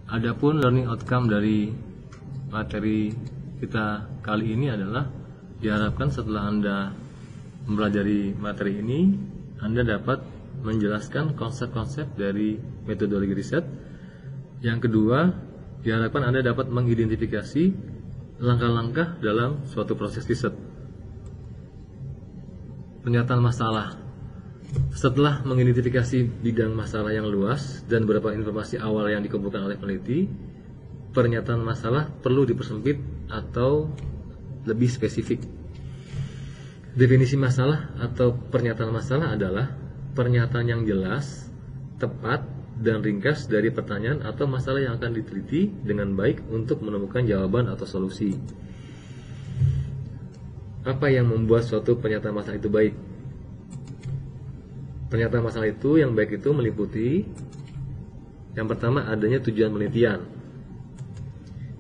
Adapun learning outcome dari materi kita kali ini adalah diharapkan setelah Anda mempelajari materi ini, Anda dapat menjelaskan konsep-konsep dari metodologi riset. Yang kedua, diharapkan Anda dapat mengidentifikasi langkah-langkah dalam suatu proses riset. Pernyataan masalah. Setelah mengidentifikasi bidang masalah yang luas dan beberapa informasi awal yang dikumpulkan oleh peneliti, pernyataan masalah perlu dipersempit atau lebih spesifik. Definisi masalah atau pernyataan masalah adalah pernyataan yang jelas, tepat, dan ringkas dari pertanyaan atau masalah yang akan diteliti dengan baik untuk menemukan jawaban atau solusi. Apa yang membuat suatu pernyataan masalah itu baik? Pernyataan masalah itu yang baik itu meliputi yang pertama adanya tujuan penelitian,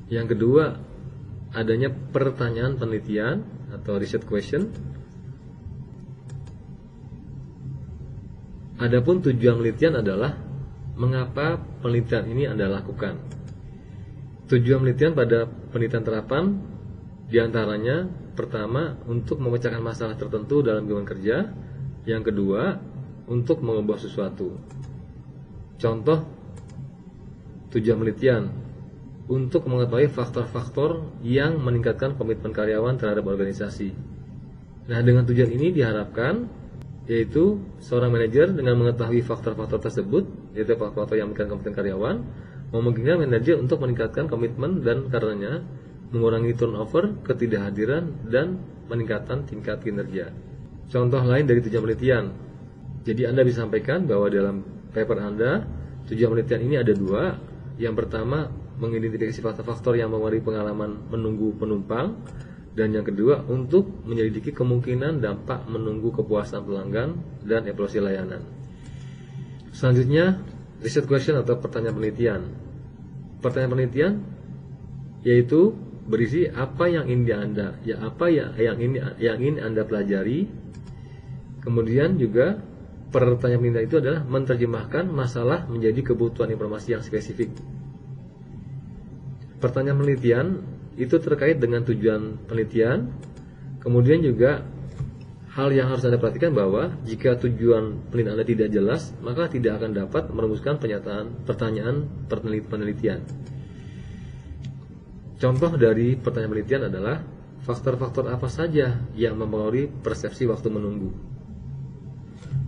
yang kedua adanya pertanyaan penelitian atau research question. Adapun tujuan penelitian adalah mengapa penelitian ini Anda lakukan. Tujuan penelitian pada penelitian terapan diantaranya pertama untuk memecahkan masalah tertentu dalam lingkungan kerja, yang kedua untuk mengubah sesuatu. Contoh tujuan penelitian untuk mengetahui faktor-faktor yang meningkatkan komitmen karyawan terhadap organisasi. Nah, dengan tujuan ini diharapkan yaitu seorang manajer dengan mengetahui faktor-faktor tersebut, yaitu faktor-faktor yang meningkatkan komitmen karyawan, memungkinkan manajer untuk meningkatkan komitmen dan karenanya mengurangi turnover, ketidakhadiran, dan meningkatkan tingkat kinerja. Contoh lain dari tujuan penelitian. Jadi Anda bisa sampaikan bahwa dalam paper Anda, tujuan penelitian ini ada dua. Yang pertama, mengidentifikasi faktor-faktor yang mengaruhi pengalaman menunggu penumpang, dan yang kedua, untuk menyelidiki kemungkinan dampak menunggu kepuasan pelanggan dan evaluasi layanan. Selanjutnya, research question atau pertanyaan penelitian. Pertanyaan penelitian yaitu berisi apa yang ingin Anda pelajari. Kemudian juga pertanyaan penelitian itu adalah menerjemahkan masalah menjadi kebutuhan informasi yang spesifik. Pertanyaan penelitian itu terkait dengan tujuan penelitian. Kemudian juga hal yang harus Anda perhatikan bahwa jika tujuan penelitian Anda tidak jelas, maka tidak akan dapat merumuskan pertanyaan penelitian. Contoh dari pertanyaan penelitian adalah faktor-faktor apa saja yang mempengaruhi persepsi waktu menunggu.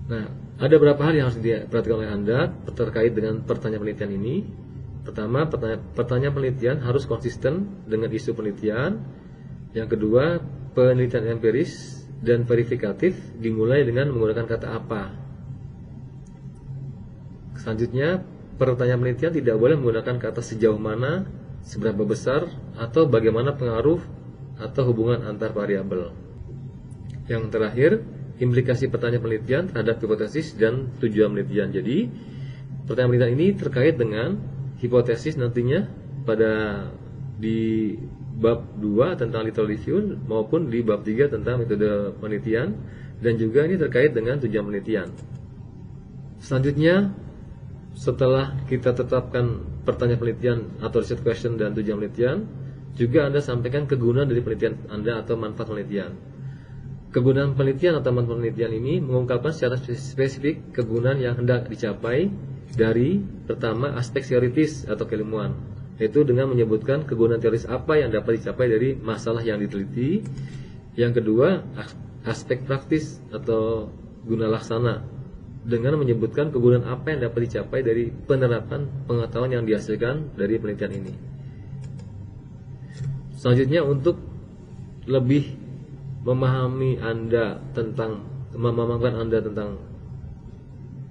Nah, ada beberapa hal yang harus diperhatikan oleh Anda terkait dengan pertanyaan penelitian ini. Pertama, pertanyaan penelitian harus konsisten dengan isu penelitian. Yang kedua, penelitian empiris dan verifikatif dimulai dengan menggunakan kata apa. Selanjutnya, pertanyaan penelitian tidak boleh menggunakan kata sejauh mana, seberapa besar, atau bagaimana pengaruh atau hubungan antar variabel. Yang terakhir, implikasi pertanyaan penelitian terhadap hipotesis dan tujuan penelitian. Jadi, pertanyaan penelitian ini terkait dengan hipotesis nantinya di bab 2 tentang literature review maupun di bab 3 tentang metode penelitian, dan juga ini terkait dengan tujuan penelitian. Selanjutnya, setelah kita tetapkan pertanyaan penelitian atau research question dan tujuan penelitian, juga Anda sampaikan kegunaan dari penelitian Anda atau manfaat penelitian. Kegunaan penelitian atau manfaat penelitian ini mengungkapkan secara spesifik kegunaan yang hendak dicapai dari pertama aspek teoritis atau keilmuan, yaitu dengan menyebutkan kegunaan teoris apa yang dapat dicapai dari masalah yang diteliti. Yang kedua, aspek praktis atau guna laksana, dengan menyebutkan kegunaan apa yang dapat dicapai dari penerapan pengetahuan yang dihasilkan dari penelitian ini. Selanjutnya, untuk lebih memahami Anda tentang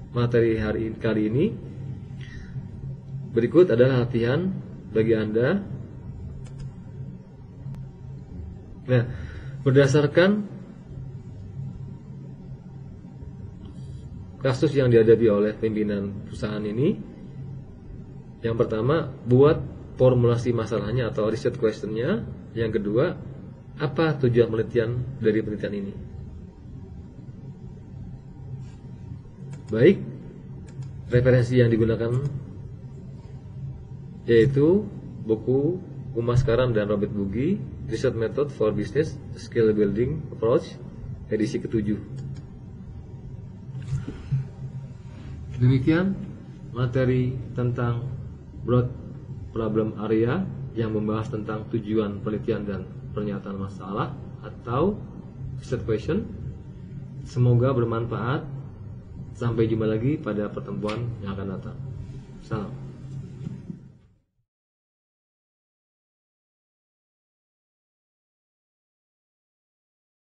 materi kali ini, berikut adalah latihan bagi Anda. Nah, berdasarkan kasus yang dihadapi oleh pimpinan perusahaan ini, yang pertama, buat formulasi masalahnya atau research questionnya. Yang kedua, apa tujuan penelitian dari penelitian ini. Baik, referensi yang digunakan yaitu buku Umas Karam dan Robert Bugi, Research Method for Business Skill Building Approach, edisi ke-7. Demikian materi tentang broad problem area yang membahas tentang tujuan penelitian dan pernyataan masalah atau set question. Semoga bermanfaat. Sampai jumpa lagi pada pertemuan yang akan datang. Salam.